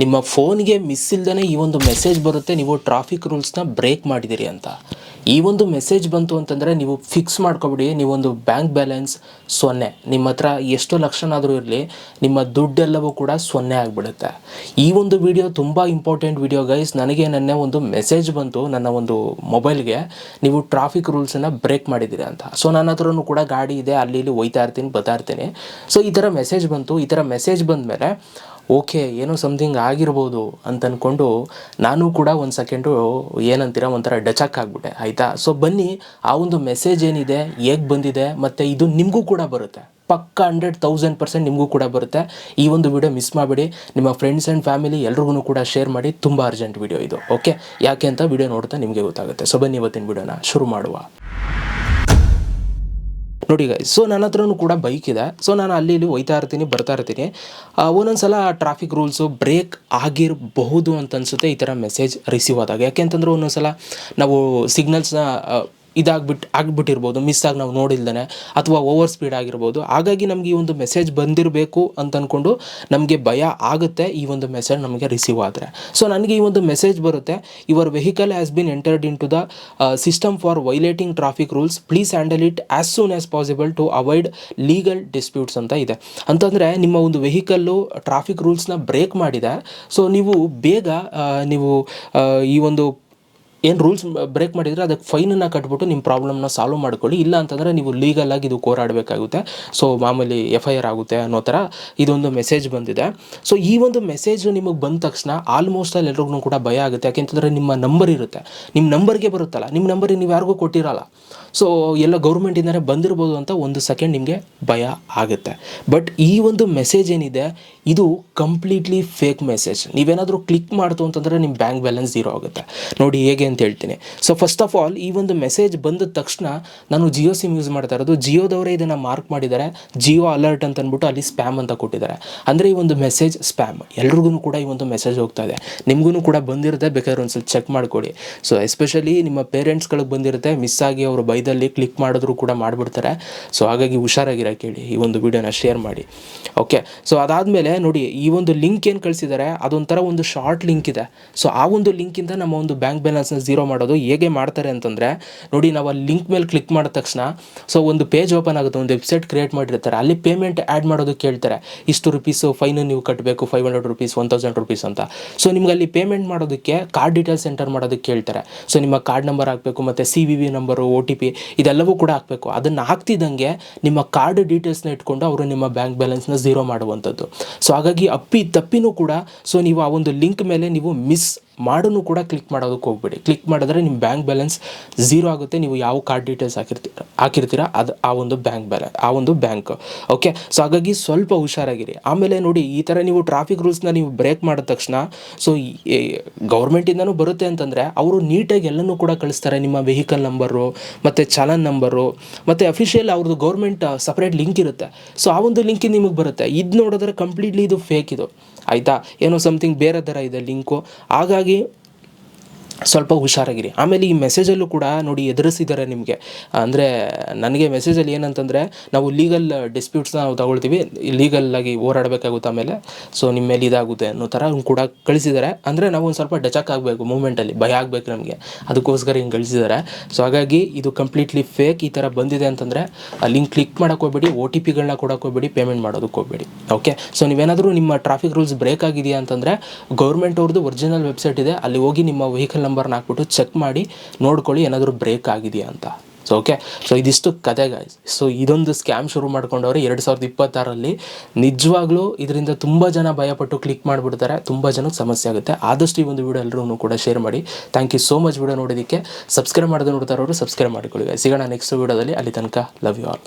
ನಿಮ್ಮ ಫೋನ್ಗೆ ಮಿಸ್ ಇಲ್ದೇ ಈ ಒಂದು ಮೆಸೇಜ್ ಬರುತ್ತೆ, ನೀವು ಟ್ರಾಫಿಕ್ ರೂಲ್ಸ್ನ ಬ್ರೇಕ್ ಮಾಡಿದ್ದೀರಿ ಅಂತ. ಈ ಒಂದು ಮೆಸೇಜ್ ಬಂತು ಅಂತಂದರೆ ನೀವು ಫಿಕ್ಸ್ ಮಾಡ್ಕೊಬಿಡಿ, ನೀವೊಂದು ಬ್ಯಾಂಕ್ ಬ್ಯಾಲೆನ್ಸ್ 0. ನಿಮ್ಮ ಹತ್ರ ಎಷ್ಟು ಲಕ್ಷನಾದರೂ ಇರಲಿ, ನಿಮ್ಮ ದುಡ್ಡೆಲ್ಲವೂ ಕೂಡ 0 ಆಗಿಬಿಡುತ್ತೆ. ಈ ಒಂದು ವಿಡಿಯೋ ತುಂಬ ಇಂಪಾರ್ಟೆಂಟ್ ವಿಡಿಯೋ ಗೈಸ್. ನನಗೆ ನೆನ್ನೆ ಒಂದು ಮೆಸೇಜ್ ಬಂತು ನನ್ನ ಒಂದು ಮೊಬೈಲ್ಗೆ, ನೀವು ಟ್ರಾಫಿಕ್ ರೂಲ್ಸನ್ನು ಬ್ರೇಕ್ ಮಾಡಿದ್ದೀರಿ ಅಂತ. ಸೊ ನನ್ನ ಹತ್ರನೂ ಕೂಡ ಗಾಡಿ ಇದೆ, ಅಲ್ಲಿ ಇಲ್ಲಿ ಹೋಯ್ತಾ ಇರ್ತೀನಿ, ಬರ್ತಾ ಇರ್ತೀನಿ. ಸೊ ಈ ಥರ ಮೆಸೇಜ್ ಬಂತು. ಈ ಥರ ಮೆಸೇಜ್ ಬಂದ ಮೇಲೆ ಓಕೆ, ಏನೋ ಸಮಥಿಂಗ್ ಆಗಿರ್ಬೋದು ಅಂತ ಅಂದ್ಕೊಂಡು ನಾನು ಕೂಡ ಒಂದು ಸೆಕೆಂಡು ಏನಂತೀರ ಒಂಥರ ಡಚಕ್ ಆಗಿಬಿಟ್ಟೆ, ಆಯಿತಾ. ಸೊ ಬನ್ನಿ, ಆ ಒಂದು ಮೆಸೇಜ್ ಏನಿದೆ, ಹೇಗೆ ಬಂದಿದೆ, ಮತ್ತು ಇದು ನಿಮಗೂ ಕೂಡ ಬರುತ್ತೆ, ಪಕ್ಕ 100,000% ನಿಮಗೂ ಕೂಡ ಬರುತ್ತೆ. ಈ ಒಂದು ವಿಡಿಯೋ ಮಿಸ್ ಮಾಡಬೇಡಿ, ನಿಮ್ಮ ಫ್ರೆಂಡ್ಸ್ ಆ್ಯಂಡ್ ಫ್ಯಾಮಿಲಿ ಎಲ್ರಿಗೂ ಕೂಡ ಶೇರ್ ಮಾಡಿ. ತುಂಬ ಅರ್ಜೆಂಟ್ ವಿಡಿಯೋ ಇದು, ಓಕೆ. ಯಾಕೆ ಅಂತ ವಿಡಿಯೋ ನೋಡ್ತಾ ನಿಮಗೆ ಗೊತ್ತಾಗುತ್ತೆ. ಸೊ ಬನ್ನಿ ಇವತ್ತಿನ ವಿಡಿಯೋನ ಶುರು ಮಾಡುವ. ನೋಡಿ ಗೈಸ್, ಸೊ ನನ್ನ ಹತ್ರನೂ ಕೂಡ ಬೈಕ್ ಇದೆ. ಸೊ ನಾನು ಅಲ್ಲಿ ಇಲ್ಲಿ ಹೋಯ್ತಾ ಇರ್ತೀನಿ, ಬರ್ತಾ ಇರ್ತೀನಿ. ಒಂದೊಂದು ಸಲ ಟ್ರಾಫಿಕ್ ರೂಲ್ಸು ಬ್ರೇಕ್ ಆಗಿರಬಹುದು ಅಂತ ಅನಿಸುತ್ತೆ ಈ ಥರ ಮೆಸೇಜ್ ರಿಸೀವ್ ಆದಾಗ. ಯಾಕೆಂತಂದ್ರೆ ಒಂದೊಂದು ಸಲ ನಾವು ಸಿಗ್ನಲ್ಸ್ನ ಆಗಿಬಿಟ್ಟಿರ್ಬೋದು, ಮಿಸ್ ಆಗಿ ನಾವು ನೋಡಿಲ್ದೇ, ಅಥವಾ ಓವರ್ ಸ್ಪೀಡ್ ಆಗಿರ್ಬೋದು. ಹಾಗಾಗಿ ನಮಗೆ ಈ ಒಂದು ಮೆಸೇಜ್ ಬಂದಿರಬೇಕು ಅಂತ ಅಂದ್ಕೊಂಡು ನಮಗೆ ಭಯ ಆಗುತ್ತೆ ಈ ಒಂದು ಮೆಸೇಜ್ ನಮಗೆ ರಿಸೀವ್ ಆದರೆ. ಸೊ ನನಗೆ ಈ ಒಂದು ಮೆಸೇಜ್ ಬರುತ್ತೆ, your vehicle has been entered into the system for violating traffic rules, please handle it as soon as possible to avoid legal disputes ಅಂತ ಇದೆ. ಅಂತಂದರೆ ನಿಮ್ಮ ಒಂದು ವೆಹಿಕಲ್ಲು ಟ್ರಾಫಿಕ್ ರೂಲ್ಸ್ನ ಬ್ರೇಕ್ ಮಾಡಿದೆ. ಸೊ ನೀವು ಬೇಗ ನೀವು ಈ ಒಂದು ಏನು ರೂಲ್ಸ್ ಬ್ರೇಕ್ ಮಾಡಿದರೆ ಅದಕ್ಕೆ ಫೈನನ್ನು ಕಟ್ಬಿಟ್ಟು ನಿಮ್ಮ ಪ್ರಾಬ್ಲಮ್ನ ಸಾಲ್ವ್ ಮಾಡ್ಕೊಳ್ಳಿ. ಇಲ್ಲ ಅಂತಂದರೆ ನೀವು ಲೀಗಲಾಗಿ ಇದು ಹೋರಾಡಬೇಕಾಗುತ್ತೆ. ಸೊ ಮಾಮೂಲಿ FIR ಆಗುತ್ತೆ ಅನ್ನೋ ಥರ ಇದೊಂದು ಮೆಸೇಜ್ ಬಂದಿದೆ. ಸೊ ಈ ಒಂದು ಮೆಸೇಜ್ ನಿಮಗೆ ಬಂದ ತಕ್ಷಣ ಆಲ್ಮೋಸ್ಟ್ ಅಲ್ಲಿ ಎಲ್ರಿಗೂ ಕೂಡ ಭಯ ಆಗುತ್ತೆ. ಯಾಕೆಂತಂದರೆ ನಿಮ್ಮ ನಂಬರ್ ಇರುತ್ತೆ, ನಿಮ್ಮ ನಂಬರ್ಗೆ ಬರುತ್ತಲ್ಲ, ನಿಮ್ಮ ನಂಬರಿಗೆ ನೀವು ಯಾರಿಗೂ ಕೊಟ್ಟಿರಲ್ಲ. ಸೊ ಎಲ್ಲ ಗೌರ್ಮೆಂಟಿಂದಲೇ ಬಂದಿರ್ಬೋದು ಅಂತ ಒಂದು ಸೆಕೆಂಡ್ ನಿಮಗೆ ಭಯ ಆಗುತ್ತೆ. ಬಟ್ ಈ ಒಂದು ಮೆಸೇಜ್ ಏನಿದೆ ಇದು ಕಂಪ್ಲೀಟ್ಲಿ ಫೇಕ್ ಮೆಸೇಜ್. ನೀವೇನಾದರೂ ಕ್ಲಿಕ್ ಮಾಡ್ತು ಅಂತಂದರೆ ನಿಮ್ಮ ಬ್ಯಾಂಕ್ ಬ್ಯಾಲೆನ್ಸ್ 0 ಆಗುತ್ತೆ. ನೋಡಿ ಹೇಗೆ ಅಂತ ಹೇಳ್ತೀನಿ. ಸೊ ಫಸ್ಟ್ ಆಫ್ ಆಲ್ ಈ ಒಂದು ಮೆಸೇಜ್ ಬಂದ ತಕ್ಷಣ ನಾನು ಜಿಯೋ ಸಿಮ್ ಯೂಸ್ ಮಾಡ್ತಾ ಇರೋದು, ಜಿಯೋದವರೇ ಇದನ್ನು ಮಾರ್ಕ್ ಮಾಡಿದ್ದಾರೆ, ಜಿಯೋ ಅಲರ್ಟ್ ಅಂತ ಅಂದ್ಬಿಟ್ಟು ಅಲ್ಲಿ ಸ್ಪ್ಯಾಮ್ ಅಂತ ಕೊಟ್ಟಿದ್ದಾರೆ. ಅಂದರೆ ಈ ಒಂದು ಮೆಸೇಜ್ ಸ್ಪ್ಯಾಮ್, ಎಲ್ರಿಗೂ ಕೂಡ ಈ ಒಂದು ಮೆಸೇಜ್ ಹೋಗ್ತಾ ಇದೆ. ನಿಮಗೂ ಕೂಡ ಬಂದಿರುತ್ತೆ, ಬೇಕಾದ್ರೆ ಒಂದು ಸ್ವಲ್ಪ ಚೆಕ್ ಮಾಡ್ಕೊಳ್ಳಿ. ಸೊ ಎಸ್ಪೆಷಲಿ ನಿಮ್ಮ ಪೇರೆಂಟ್ಸ್ಗಳಿಗೆ ಬಂದಿರುತ್ತೆ, ಮಿಸ್ ಆಗಿ ಅವರು ಬೈದಲ್ಲಿ ಕ್ಲಿಕ್ ಮಾಡಿದ್ರು ಕೂಡ ಮಾಡಿಬಿಡ್ತಾರೆ. ಸೊ ಹಾಗಾಗಿ ಹುಷಾರಾಗಿರೋಕೆ ಹೇಳಿ, ಈ ಒಂದು ವಿಡಿಯೋನ ಶೇರ್ ಮಾಡಿ, ಓಕೆ. ಸೊ ಅದಾದಮೇಲೆ ನೋಡಿ, ಈ ಒಂದು ಲಿಂಕ್ ಏನು ಕಳಿಸಿದ್ದಾರೆ ಅದೊಂಥರ ಒಂದು ಶಾರ್ಟ್ ಲಿಂಕ್ ಇದೆ. ಸೊ ಆ ಒಂದು ಲಿಂಕಿಂದ ನಮ್ಮ ಒಂದು ಬ್ಯಾಂಕ್ ಬ್ಯಾಲೆನ್ಸ್ನ 0 ಮಾಡೋದು ಹೇಗೆ ಮಾಡ್ತಾರೆ ಅಂತಂದರೆ, ನೋಡಿ ನಾವು ಆ ಲಿಂಕ್ ಮೇಲೆ ಕ್ಲಿಕ್ ಮಾಡಿದ ತಕ್ಷಣ ಸೊ ಒಂದು ಪೇಜ್ ಓಪನ್ ಆಗುತ್ತೆ, ಒಂದು ವೆಬ್ಸೈಟ್ ಕ್ರಿಯೇಟ್ ಮಾಡಿರ್ತಾರೆ. ಅಲ್ಲಿ ಪೇಮೆಂಟ್ ಆ್ಯಡ್ ಮಾಡೋದಕ್ಕೆ ಕೇಳ್ತಾರೆ, ಇಷ್ಟು ರೂಪೀಸು ಫೈನು ನೀವು ಕಟ್ಟಬೇಕು, 500 ರೂಪೀಸ್, 1000 ರೂಪೀಸ್ ಅಂತ. ಸೊ ನಿಮ್ಗೆ ಅಲ್ಲಿ ಪೇಮೆಂಟ್ ಮಾಡೋದಕ್ಕೆ ಕಾರ್ಡ್ ಡೀಟೇಲ್ಸ್ ಎಂಟರ್ ಮಾಡೋದಕ್ಕೆ ಕೇಳ್ತಾರೆ. ಸೊ ನಿಮ್ಮ ಕಾರ್ಡ್ ನಂಬರ್ ಹಾಕಬೇಕು, ಮತ್ತು CVV ನಂಬರು, OTP ಇದೆಲ್ಲವೂ ಕೂಡ ಹಾಕಬೇಕು. ಅದನ್ನು ಹಾಕ್ತಿದ್ದಂಗೆ ನಿಮ್ಮ ಕಾರ್ಡ್ ಡೀಟೇಲ್ಸ್ನ ಇಟ್ಕೊಂಡು ಅವರು ನಿಮ್ಮ ಬ್ಯಾಂಕ್ ಬ್ಯಾಲೆನ್ಸ್ನ 0 ಮಾಡುವಂಥದ್ದು. ಸೊ ಹಾಗಾಗಿ ತಪ್ಪಿನೂ ಕೂಡ ಸೊ ನೀವು ಆ ಒಂದು ಲಿಂಕ್ ಮೇಲೆ ನೀವು ಮಿಸ್ ಮಾಡೂ ಕೂಡ ಕ್ಲಿಕ್ ಮಾಡೋದಕ್ಕೆ ಹೋಗ್ಬೇಡಿ. ಕ್ಲಿಕ್ ಮಾಡಿದ್ರೆ ನಿಮ್ಮ ಬ್ಯಾಂಕ್ ಬ್ಯಾಲೆನ್ಸ್ 0 ಆಗುತ್ತೆ. ನೀವು ಯಾವ ಕಾರ್ಡ್ ಡೀಟೇಲ್ಸ್ ಹಾಕಿರ್ತೀರ ಅದು ಆ ಒಂದು ಬ್ಯಾಂಕ್, ಓಕೆ. ಸೊ ಹಾಗಾಗಿ ಸ್ವಲ್ಪ ಹುಷಾರಾಗಿರಿ. ಆಮೇಲೆ ನೋಡಿ, ಈ ಥರ ನೀವು ಟ್ರಾಫಿಕ್ ರೂಲ್ಸ್ನ ನೀವು ಬ್ರೇಕ್ ಮಾಡಿದ ತಕ್ಷಣ ಸೊ ಗೌರ್ಮೆಂಟಿಂದನೂ ಬರುತ್ತೆ ಅಂತಂದರೆ ಅವರು ನೀಟಾಗಿ ಎಲ್ಲನೂ ಕೂಡ ಕಳಿಸ್ತಾರೆ. ನಿಮ್ಮ ವೆಹಿಕಲ್ ನಂಬರು, ಮತ್ತು ಚಲನ್ ನಂಬರು, ಮತ್ತು ಅಫಿಷಿಯಲ್ ಅವ್ರದ್ದು ಗೌರ್ಮೆಂಟ್ ಸಪ್ರೇಟ್ ಲಿಂಕ್ ಇರುತ್ತೆ. ಸೊ ಆ ಒಂದು ಲಿಂಕಿಂದ ನಿಮಗೆ ಬರುತ್ತೆ. ಇದು ನೋಡಿದ್ರೆ ಕಂಪ್ಲೀಟ್ಲಿ ಇದು ಫೇಕ್ ಇದು, ಆಯಿತಾ. ಏನೋ ಸಮಥಿಂಗ್ ಬೇರೆ ಥರ ಇದೆ ಲಿಂಕು. ಹಾಗಾಗಿ ಸ್ವಲ್ಪ ಹುಷಾರಾಗಿರಿ. ಆಮೇಲೆ ಈ ಮೆಸೇಜಲ್ಲೂ ಕೂಡ ನೋಡಿ ಎದುರಿಸಿದ್ದಾರೆ ನಿಮಗೆ. ಅಂದರೆ ನನಗೆ ಮೆಸೇಜಲ್ಲಿ ಏನಂತಂದರೆ, ನಾವು ಲೀಗಲ್ ಡಿಸ್ಪ್ಯೂಟ್ಸ್ನ ನಾವು ತಗೊಳ್ತೀವಿ, ಲೀಗಲ್ಲಾಗಿ ಹೋರಾಡಬೇಕಾಗುತ್ತೆ, ಆಮೇಲೆ ಸೊ ನಿಮ್ಮ ಮೇಲೆ ಇದಾಗುತ್ತೆ ಅನ್ನೋ ಥರ ಕೂಡ ಕಳಿಸಿದ್ದಾರೆ. ಅಂದರೆ ನಾವು ಒಂದು ಸ್ವಲ್ಪ ಡಚಕ್ ಆಗಬೇಕು, ಮೂಮೆಂಟಲ್ಲಿ ಭಯ ಆಗಬೇಕು ನಮಗೆ, ಅದಕ್ಕೋಸ್ಕರ ಹಿಂಗೆ ಕಳಿಸಿದ್ದಾರೆ. ಸೊ ಹಾಗಾಗಿ ಇದು ಕಂಪ್ಲೀಟ್ಲಿ ಫೇಕ್. ಈ ಥರ ಬಂದಿದೆ ಅಂತಂದರೆ ಆ ಲಿಂಕ್ ಕ್ಲಿಕ್ ಮಾಡೋಕ್ಕೆ ಹೋಗ್ಬೇಡಿ, OTPಗಳನ್ನ ಕೊಡೋಕ್ಕೆ ಹೋಗ್ಬೇಡಿ, ಪೇಮೆಂಟ್ ಮಾಡೋದಕ್ಕೆ ಹೋಗ್ಬೇಡಿ, ಓಕೆ. ಸೊ ನೀವೇನಾದರೂ ನಿಮ್ಮ ಟ್ರಾಫಿಕ್ ರೂಲ್ಸ್ ಬ್ರೇಕ್ ಆಗಿದೆಯಾ ಅಂತಂದರೆ ಗೌರ್ಮೆಂಟ್ ಅವ್ರದ್ದು ಒರಿಜಿನಲ್ ವೆಬ್ಸೈಟ್ ಇದೆ, ಅಲ್ಲಿ ಹೋಗಿ ನಿಮ್ಮ ವೆಹಿಕಲ್ ನಂಬರ್ನ ಹಾಕ್ಬಿಟ್ಟು ಚೆಕ್ ಮಾಡಿ ನೋಡ್ಕೊಳ್ಳಿ ಏನಾದರೂ ಬ್ರೇಕ್ ಆಗಿದೆಯಾ ಅಂತ. ಸೊ ಓಕೆ, ಸೊ ಇದಿಷ್ಟು ಕತೆ ಗಾಯ್ಸ್. ಸೊ ಇದೊಂದು ಸ್ಕ್ಯಾಮ್ ಶುರು ಮಾಡ್ಕೊಂಡವ್ರೆ 2026ರಲ್ಲಿ. ನಿಜವಾಗ್ಲೂ ಇದರಿಂದ ತುಂಬ ಜನ ಭಯಪಟ್ಟು ಕ್ಲಿಕ್ ಮಾಡಿಬಿಡ್ತಾರೆ, ತುಂಬ ಜನಕ್ಕೆ ಸಮಸ್ಯೆ ಆಗುತ್ತೆ. ಆದಷ್ಟು ಈ ಒಂದು ವಿಡಿಯೋ ಎಲ್ಲರೂ ಕೂಡ ಶೇರ್ ಮಾಡಿ. Thank you so much video ನೋಡೋದಕ್ಕೆ. ಸಬ್ಸ್ಕ್ರೈಬ್ ಮಾಡೋದು ನೋಡ್ತಾ ಇರೋರು ಸಬ್ಸ್ಕ್ರೈಬ್ ಮಾಡಿಕೊಳ್ಳಿ. ಸಿಗೋಣ ನೆಕ್ಸ್ಟ್ ವಿಡಿಯೋದಲ್ಲಿ. ಅಲ್ಲಿ ತನಕ ಲವ್ ಯು ಆಲ್.